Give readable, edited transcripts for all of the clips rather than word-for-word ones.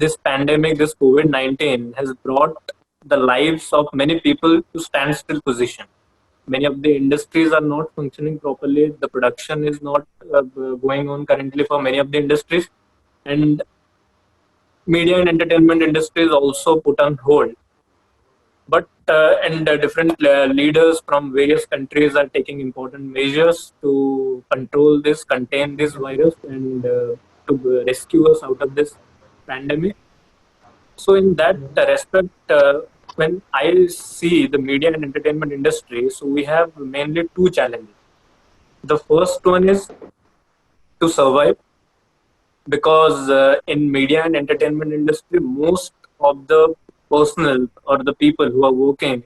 this pandemic, this COVID-19 has brought the lives of many people to standstill position. Many of the industries are not functioning properly. The production is not going on currently for many of the industries, and media and entertainment industry is also put on hold. But different leaders from various countries are taking important measures to control this, contain this virus, and to rescue us out of this pandemic. So, in that respect, when I see the media and entertainment industry, so we have mainly two challenges. The first one is to survive, because in media and entertainment industry, most of the personnel or the people who are working,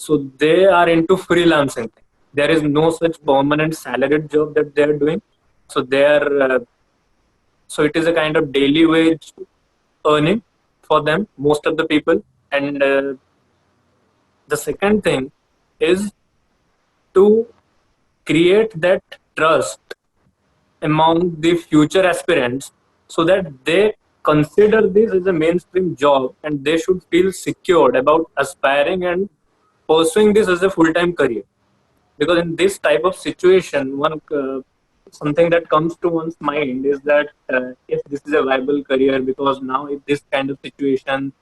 so they are into freelancing. There is no such permanent salaried job that they are doing. So they are so it is a kind of daily wage earning for them, most of the people. And the second thing is to create that trust among the future aspirants, so that they consider this as a mainstream job and they should feel secured about aspiring and pursuing this as a full-time career. Because in this type of situation, one something that comes to one's mind is that if this is a viable career, because now if this kind of situation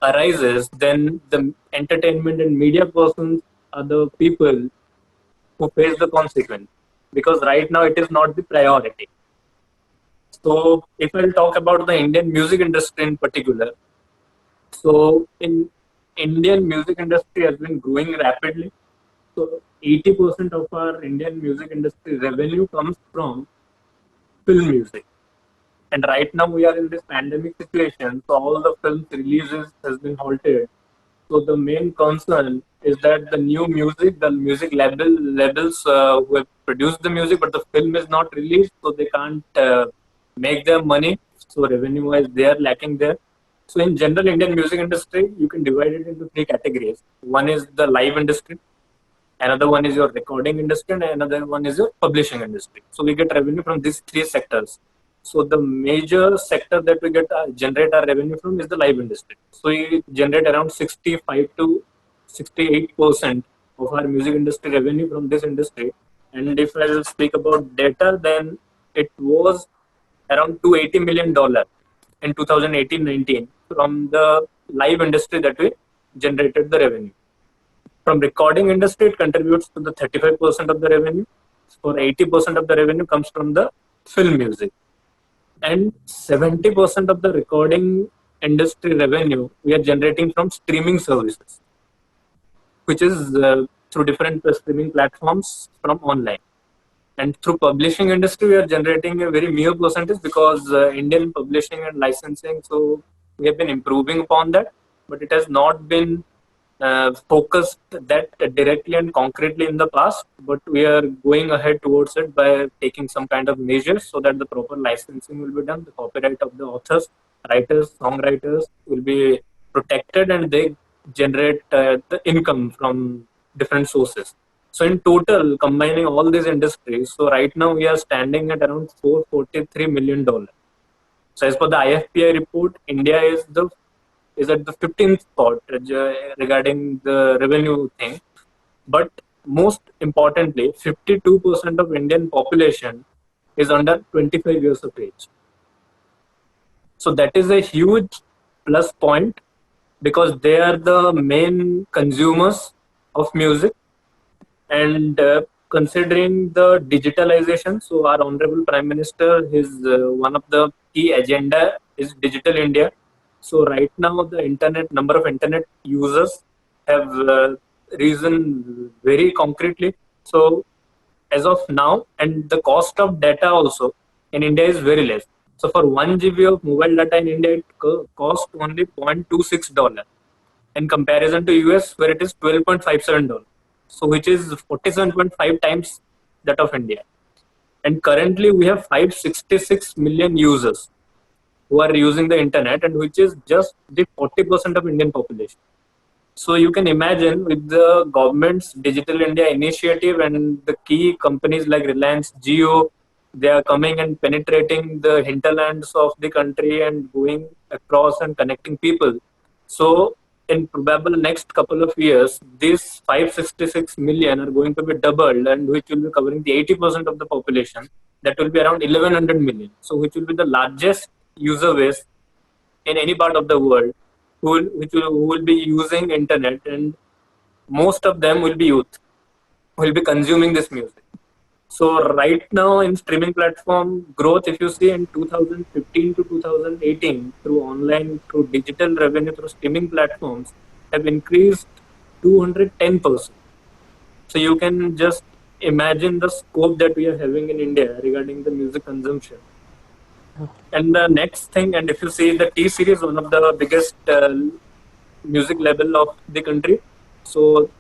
arises, then the entertainment and media persons are the people who face the consequence, because right now it is not the priority. So if I'll talk about the Indian music industry in particular, so in Indian music industry has been growing rapidly. So 80% of our Indian music industry revenue comes from film music. And right now we are in this pandemic situation, so all the films releases has been halted. So the main concern is that the new music, the music labels who have produced the music, but the film is not released, so they can't make their money. So revenue-wise, they are lacking there. So in general, Indian music industry, you can divide it into three categories. One is the live industry, another one is your recording industry, and another one is your publishing industry. So we get revenue from these three sectors. So the major sector that we get generate our revenue from is the live industry. So we generate around 65 to 68% of our music industry revenue from this industry. And if I will speak about data, then it was around $280 million in 2018-19 from the live industry that we generated the revenue. From recording industry, it contributes to the 35% of the revenue. For 80% of the revenue comes from the film music. And 70% of the recording industry revenue we are generating from streaming services, which is through different streaming platforms from online. And through publishing industry, we are generating a very mere percentage, because Indian publishing and licensing, so we have been improving upon that, but it has not been focused that directly and concretely in the past, but we are going ahead towards it by taking some kind of measures so that the proper licensing will be done, the copyright of the authors, writers, songwriters will be protected, and they generate the income from different sources. So in total, combining all these industries, so right now we are standing at around $443 million. So as per the IFPI report, India is at the 15th spot regarding the revenue thing. But most importantly, 52% of Indian population is under 25 years of age. So that is a huge plus point, because they are the main consumers of music. And considering the digitalization, so our Honorable Prime Minister, his one of the key agenda is Digital India. So right now, the number of internet users have risen very concretely. So as of now, and the cost of data also in India is very less. So for 1 GB of mobile data in India, it costs only $0.26 in comparison to US, where it is $12.57. So which is 47.5 times that of India. And currently we have 566 million users who are using the internet, and which is just the 40% of Indian population. So you can imagine, with the government's Digital India initiative and the key companies like Reliance Jio, they are coming and penetrating the hinterlands of the country and going across and connecting people. So in probable next couple of years, these 566 million are going to be doubled, and which will be covering the 80% of the population. That will be around 1100 million. So which will be the largest user base in any part of the world who will be using internet, and most of them will be youth who will be consuming this music. So right now in streaming platform growth, if you see in 2015 to 2018, through online, through digital revenue, through streaming platforms have increased 210%. So you can just imagine the scope that we are having in India regarding the music consumption. And the next thing, and if you see the T series, one of the biggest music label of the country. So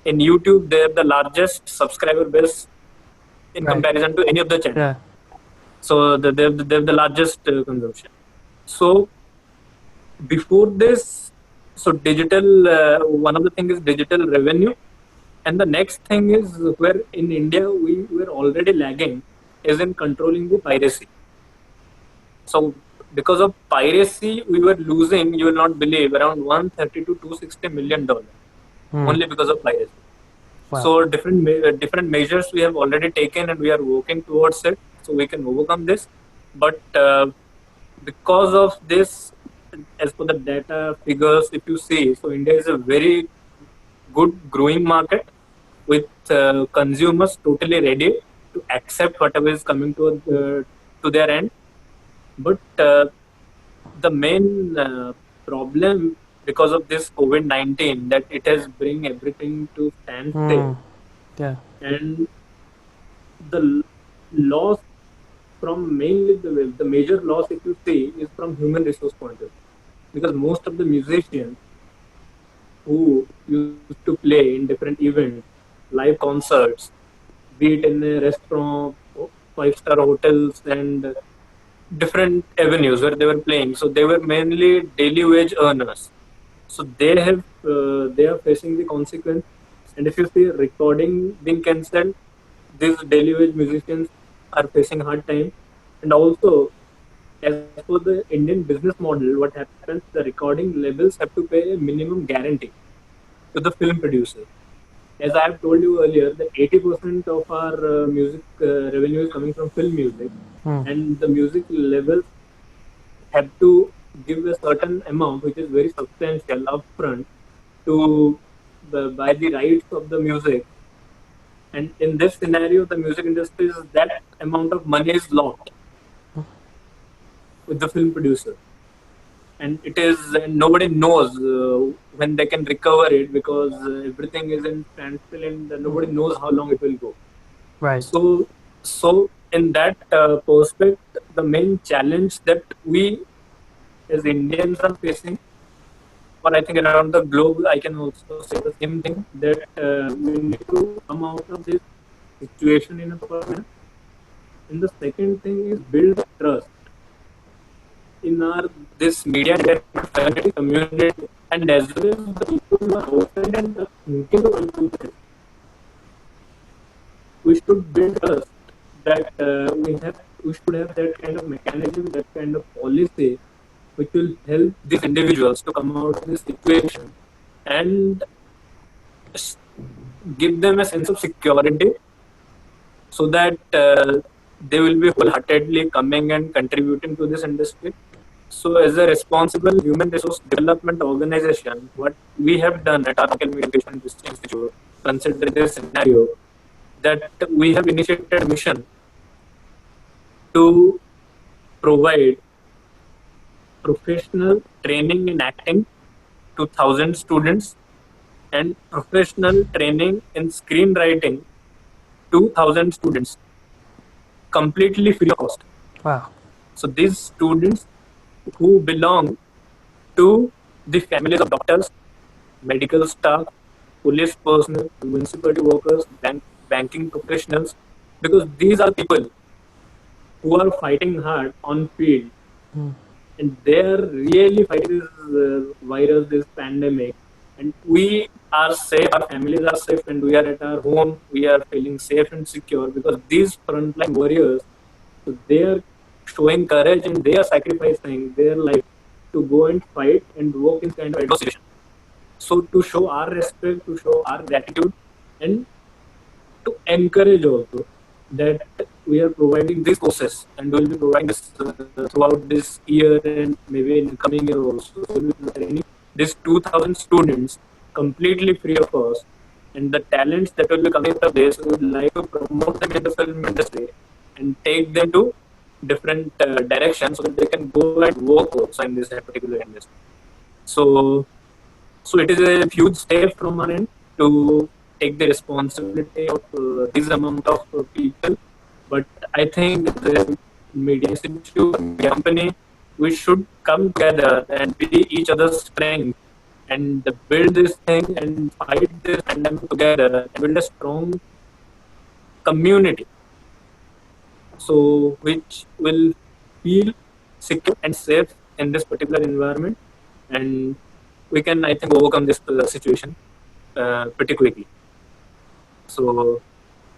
in YouTube, they have the largest subscriber base in Right. comparison to any of the channel. Yeah. So they have the largest consumption. So before this, so digital, one of the thing is digital revenue, and the next thing is where in India we were already lagging is in controlling the piracy. So because of piracy, we were losing, you will not believe, around 130 to 260 million dollars only because of piracy. Wow. So different measures we have already taken, and we are working towards it, so we can overcome this. But because of this, as per the data figures, if you see, so India is a very good growing market with consumers totally ready to accept whatever is coming to their end. But the main problem because of this COVID-19, that it has bring everything to standstill, Yeah. and the loss from mainly the major loss, if you see, is from human resource point of view, because most of the musicians who used to play in different events, live concerts, be it in a restaurant, five-star hotels, and different avenues where they were playing. So they were mainly daily wage earners. So they are facing the consequence. And if you see recording being cancelled, these daily wage musicians are facing hard time. And also, as for the Indian business model, what happens? The recording labels have to pay a minimum guarantee to the film producer. As I have told you earlier, that 80% of our music revenue is coming from film music, and the music labels have to give a certain amount, which is very substantial upfront, to buy the rights of the music. And in this scenario, the music industry is that amount of money is locked with the film producer, and it is nobody knows when they can recover it, because everything is in standstill, and nobody knows how long it will go. Right. So in that perspective, the main challenge that we as Indians are facing, or I think around the globe, I can also say the same thing, that we need to come out of this situation in a proper manner. And the second thing is build trust in our this media community, and as well as the people who are outside and thinking about this. We should build trust that we should have that kind of mechanism, that kind of policy, which will help these individuals to come out of this situation and give them a sense of security, so that they will be wholeheartedly coming and contributing to this industry. So, as a responsible human resource development organization, what we have done at our Ronkel Education Institute, considering this scenario, that we have initiated a mission to provide professional training in acting to 1,000 students, and professional training in screenwriting to 1,000 students, completely free of cost. Wow. So these students who belong to the families of doctors, medical staff, police personnel, municipality workers, banking professionals, because these are people who are fighting hard on field, and they are really fighting this virus, this pandemic, and we are safe, our families are safe, and we are at our home, we are feeling safe and secure, because these frontline warriors, so they are showing courage and they are sacrificing their life to go and fight and work in kind of adverse situation. So to show our respect, to show our gratitude, and to encourage also that we are providing this courses and we will be providing this throughout this year and maybe in the coming year also. So we will be training these 2,000 students completely free of cost, and the talents that will be coming out of this, we would like to promote them in the film industry and take them to different directions so that they can go and work also in this particular industry. So so it is a huge step from our end to take the responsibility of this amount of people. But I think the media institute, the company, we should come together and be each other's strength and build this thing and fight this pandemic together and build a strong community. So which will feel secure and safe in this particular environment, and we can, I think, overcome this situation pretty quickly. So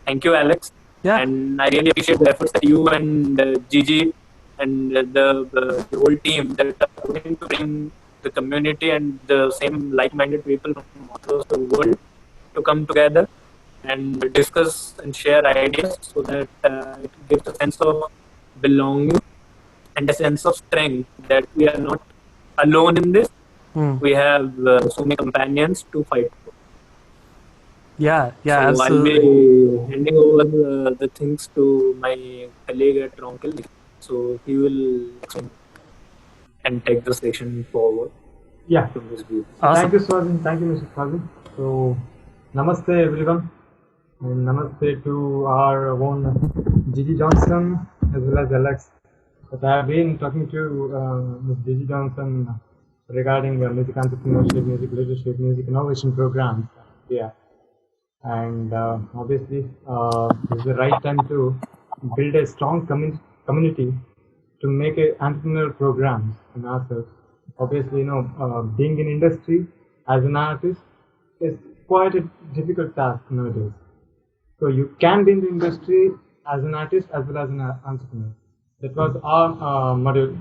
thank you, Alex. Yeah. And I really appreciate the efforts that you and Gigi and the whole team that are going to bring the community and the same like-minded people from across the world to come together and discuss and share ideas so that it gives a sense of belonging and a sense of strength that we are not alone in this. We have so many companions to fight for. Yeah, So absolutely. I'll be handing over the things to my colleague at Ronkel. So he will explain and take the session forward Yeah. from his view. Awesome. Thank you, Swadin. Thank you, Mr. Swadin. So, namaste everyone, and namaste to our own Gigi Johnson as well as Alex. But I have been talking to Ms. Gigi Johnson regarding music entrepreneurship, music leadership, music innovation programs. Yeah, and obviously this is the right time to build a strong community to make a entrepreneurial programs in ourselves. Obviously, being in industry as an artist is quite a difficult task nowadays. So you can be in the industry as an artist as well as an entrepreneur. That was our module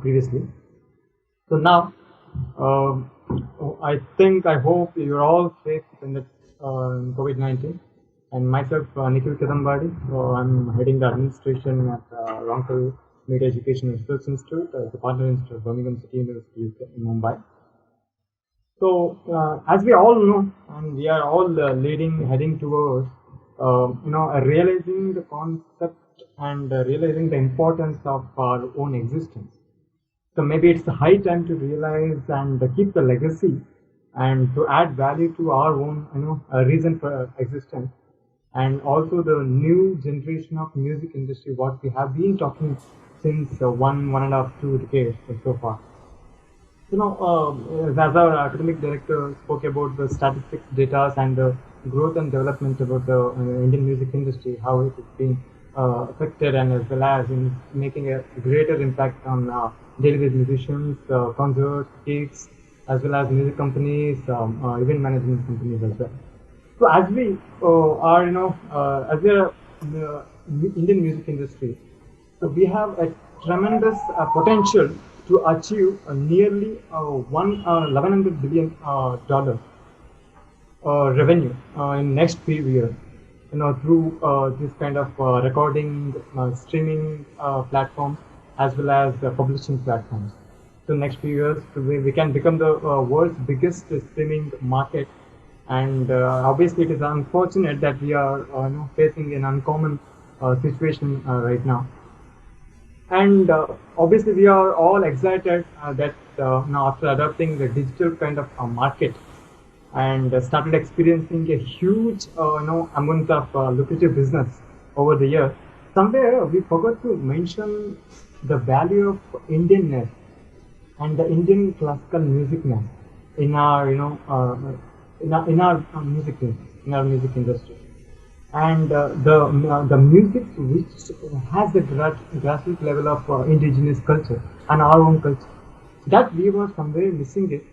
previously. So now, I hope you're all safe in the COVID-19. And myself, Nikhil Kedambadi, I'm heading the administration at Ronkel Media Education Research Institute, the partner institute of Birmingham City University in Mumbai. So, as we all know, and we are all heading towards, realizing the concept and realizing the importance of our own existence. So maybe it's the high time to realize and keep the legacy and to add value to our own, reason for existence, and also the new generation of music industry, what we have been talking since 1.5, 2 decades so far. As our academic director spoke about the statistics data and the growth and development about the Indian music industry, how it is being affected, and as well as in making a greater impact on daily with musicians, concerts, gigs, as well as music companies, event management companies as well. So as we as we are Indian music industry, so we have a tremendous potential to achieve nearly $1,100 billion revenue in next few years. Through this kind of recording, streaming platforms, as well as publishing platforms. So next few years, we can become the world's biggest streaming market. And obviously, it is unfortunate that we are facing an uncommon situation right now. And obviously, we are all excited that now after adopting the digital kind of market and started experiencing a huge amount of lucrative business over the years. Somewhere we forgot to mention the value of Indianness and the Indian classical musicness in our in our music industry, and the music which has the grassroots level of indigenous culture and our own culture, that we were somewhere missing it.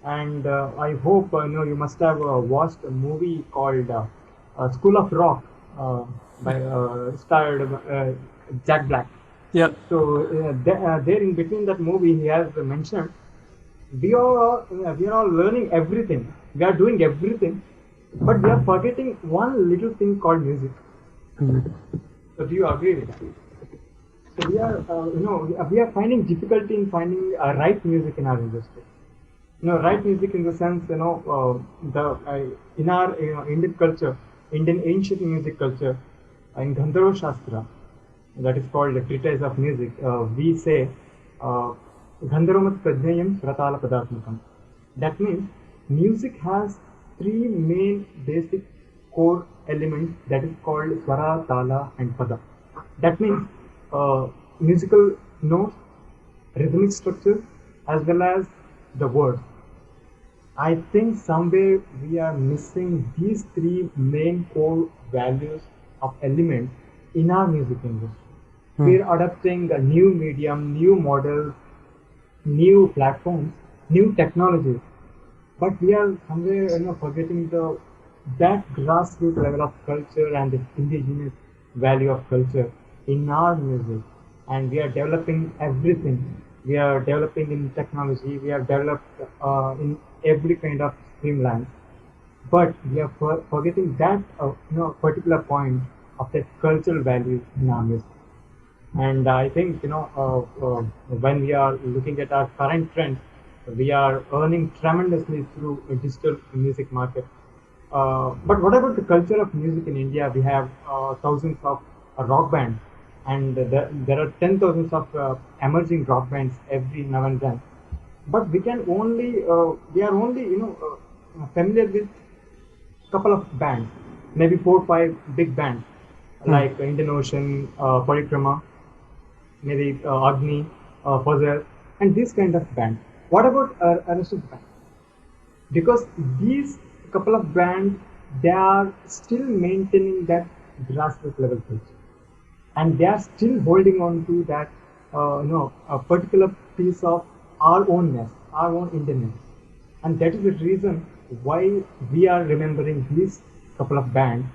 And I hope you must have watched a movie called School of Rock by starred Jack Black. Yeah. So there in between that movie, he has mentioned we are all learning everything. We are doing everything, but we are forgetting one little thing called music. So do you agree with that? So we are, we are finding difficulty in finding right music in our industry. Right music in the sense, the in our Indian culture, Indian ancient music culture, in Gandharva Shastra, that is called the treatise of music. We say, Gandharvamat Prajnayam Sratala Padatmakam. That means music has three main basic core elements that is called Swara, Tala, and Pada. That means musical notes, rhythmic structure, as well as the words. I think somewhere we are missing these three main core values of elements in our music industry. We are adopting a new medium, new models, new platforms, new technologies, but we are somewhere forgetting that grassroots level of culture and the indigenous value of culture in our music. And we are developing everything. We are developing in technology. We have developed in every kind of streamline, but we are forgetting that particular point of that cultural value in our music. And I think when we are looking at our current trends, we are earning tremendously through a digital music market. But what about the culture of music in India? We have thousands of rock bands, and there are 10,000s of emerging rock bands every now and then. But we are only familiar with couple of bands, maybe 4 or 5 big bands like Indian Ocean, Parikrama, maybe Agni, Puzzle, and this kind of band. What about rest of the band? Because these couple of bands, they are still maintaining that grassroots level culture, and they are still holding on to that a particular piece of our ownness, our own Indianness, and that is the reason why we are remembering these couple of bands,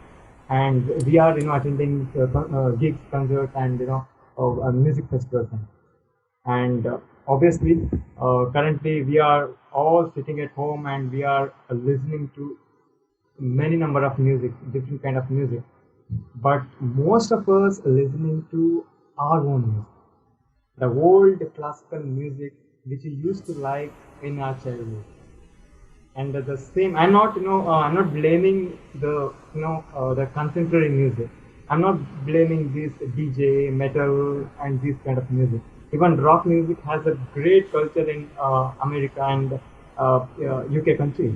and we are attending gigs, concerts, and music festivals. And obviously, currently we are all sitting at home and we are listening to many number of music, different kind of music. But most of us are listening to our own music, the old classical music which we used to like in our childhood. And the same, I'm not blaming the contemporary music. I'm not blaming this DJ, metal, and this kind of music. Even rock music has a great culture in America and UK countries.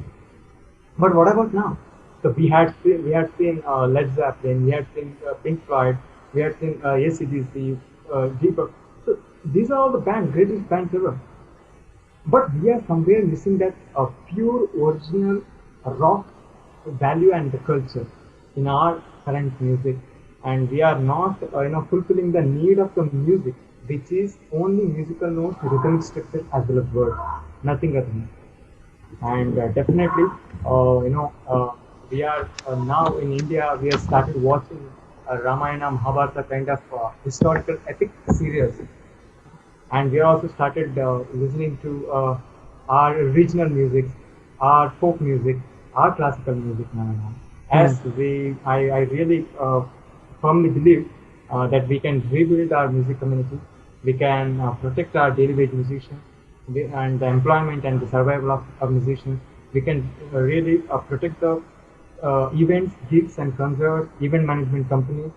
But what about now? So we had seen Led Zeppelin, we had seen Pink Floyd, we had seen AC/DC, Deep Purple. So these are all the greatest bands ever. But we are somewhere missing that pure original rock value and the culture in our current music, and we are not fulfilling the need of the music, which is only musical notes, rhythmic structure, as well as words, nothing other than. And definitely, we are now in India. We have started watching Ramayana, Mahabharata kind of historical epic series, and we also started listening to our regional music, our folk music, our classical music now and now. As I really firmly believe that we can rebuild our music community, we can protect our daily wage musicians, and the employment and the survival of musicians. We can really protect the events, gigs, and concerts, event management companies,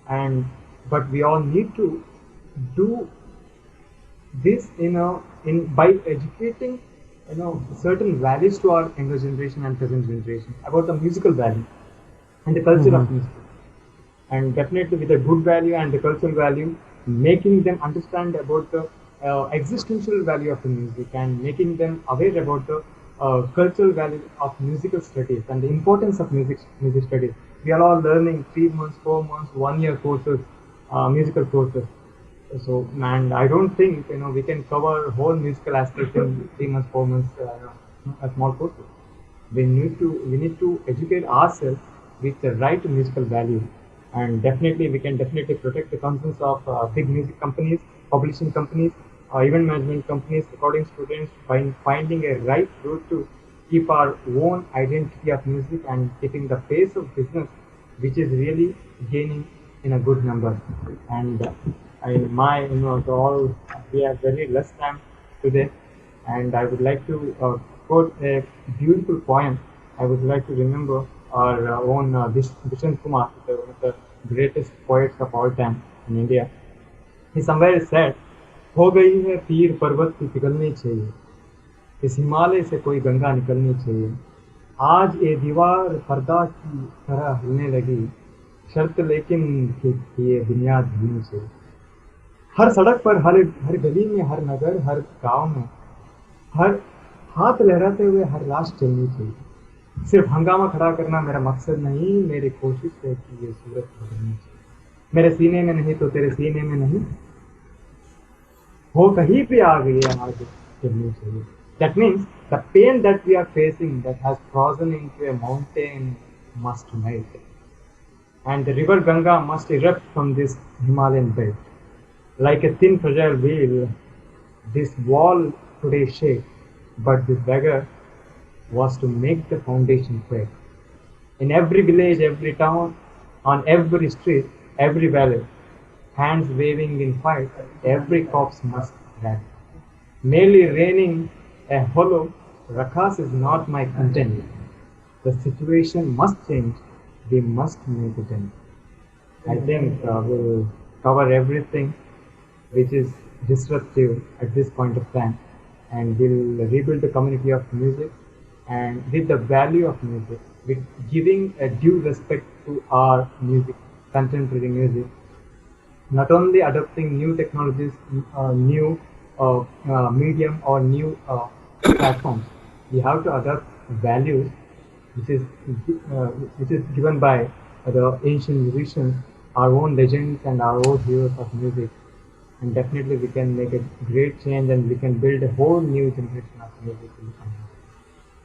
and but we all need to do this by educating certain values to our younger generation and present generation about the musical value and the culture of music, and definitely with a good value and the cultural value, making them understand about the existential value of the music and making them aware about the cultural value of musical studies and the importance of music studies. We are all learning 3 months, 4 months, 1 year courses, musical courses. So, and I don't think we can cover whole musical aspect in 3 months, 4 months, a small courses. We need to educate ourselves with the right musical value, And definitely we can definitely protect the concerns of big music companies, publishing companies, event management companies, recording students by finding a right route to keep our own identity of music and keeping the pace of business, which is really gaining in a good number. And all we have very less time today, and I would like to quote a beautiful poem. I would like to remember our own Bishan Kumar, one of the greatest poets of all time in India. He somewhere said, "हो गई है पीर पर्वत की पिघलनी चाहिए, इस हिमालय से कोई गंगा निकलनी चाहिए, आज ये दीवार पर्दा की तरह हिलने लगी, शर्त लेकिन कि ये बुनियाद हिलनी चाहिए। हर सड़क पर, हर गली में, हर नगर, हर गांव में, हर हाथ लहराते हुए हर लाश चलनी चाहिए। सिर्फ हंगामा खड़ा करना मेरा मकसद नहीं, मेरी कोशिश है कि ये सूरत बदलनी चाहिए। मेरे सीने में नहीं तो तेरे सीने में नहीं, हो कहीं पे आ गई है आग चलनी चाहिए। That means the pain that we are facing that has frozen into a mountain must melt, and the river Ganga must erupt from this Himalayan belt. Like a thin fragile wheel, this wall today shakes, but this beggar was to make the foundation quake. In every village, every town, on every street, every valley, hands waving in fight, every corpse must rally. Merely raining a hollow rakas is not my content. The situation must change. We must make it end. I think we'll cover everything which is disruptive at this point of time, and we'll rebuild the community of music and with the value of music, with giving a due respect to our music, contemporary music, not only adopting new technologies, new medium or new platforms. We have to adopt values which is given by the ancient musicians, our own legends and our own heroes of music, and definitely we can make a great change and we can build a whole new generation of music in the country.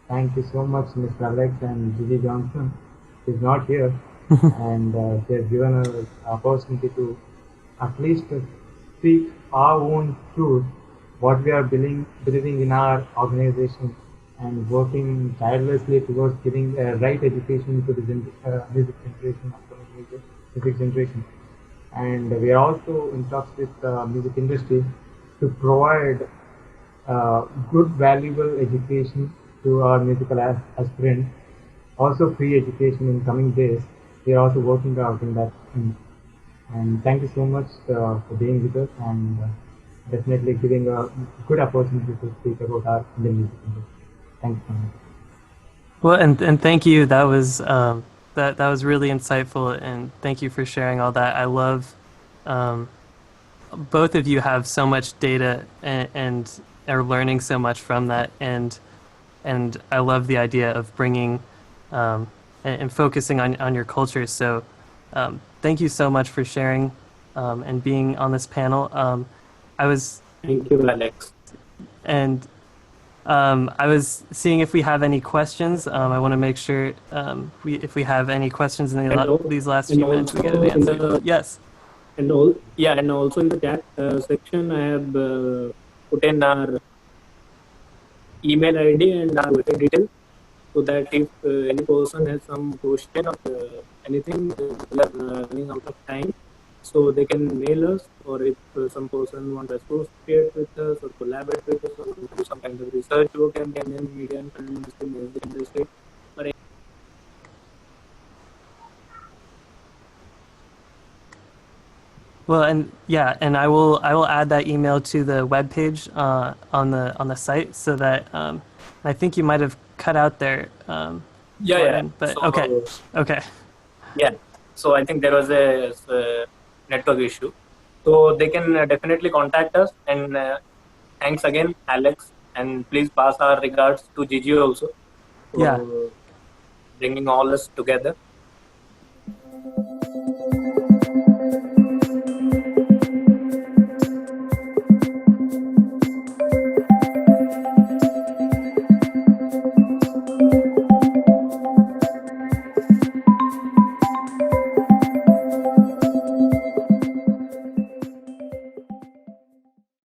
Thank you so much, Mr. Alex and Gigi Johnson. He's not here, and they have given us an opportunity to at least speak our own truth, what we are believing in our organization, and working tirelessly towards giving a right education to the music generation, upcoming music generation. And we are also in talks with the music industry to provide good, valuable education to our musical aspirants. Also free education in coming days. We are also working out in that. And thank you so much for being with us and definitely giving a good opportunity to speak about our Indian music industry. Thank you so much. Well, and thank you. That was that was really insightful, and thank you for sharing all that. I love both of you have so much data and are learning so much from that, and I love the idea of bringing and focusing on your culture. So thank you so much for sharing and being on this panel. I was Thank you, Alex. and I was seeing if we have any questions. I want to make sure if we have any questions in these last few minutes, we get it answered. Yes. And also in the chat section, I have put in our email ID and our website details, so that if any person has some question or anything, we are running out of time, so they can mail us, or if some person wants to associate with us or collaborate with us or do some kind of research work and then media and film industry, music industry, or Well, and I will add that email to the webpage on the site, so that I think you might have cut out there. Swadin, but So, okay. Yeah, so I think there was a network issue. So they can definitely contact us. And thanks again, Alex. And please pass our regards to Gigi also for Yeah. bringing all us together.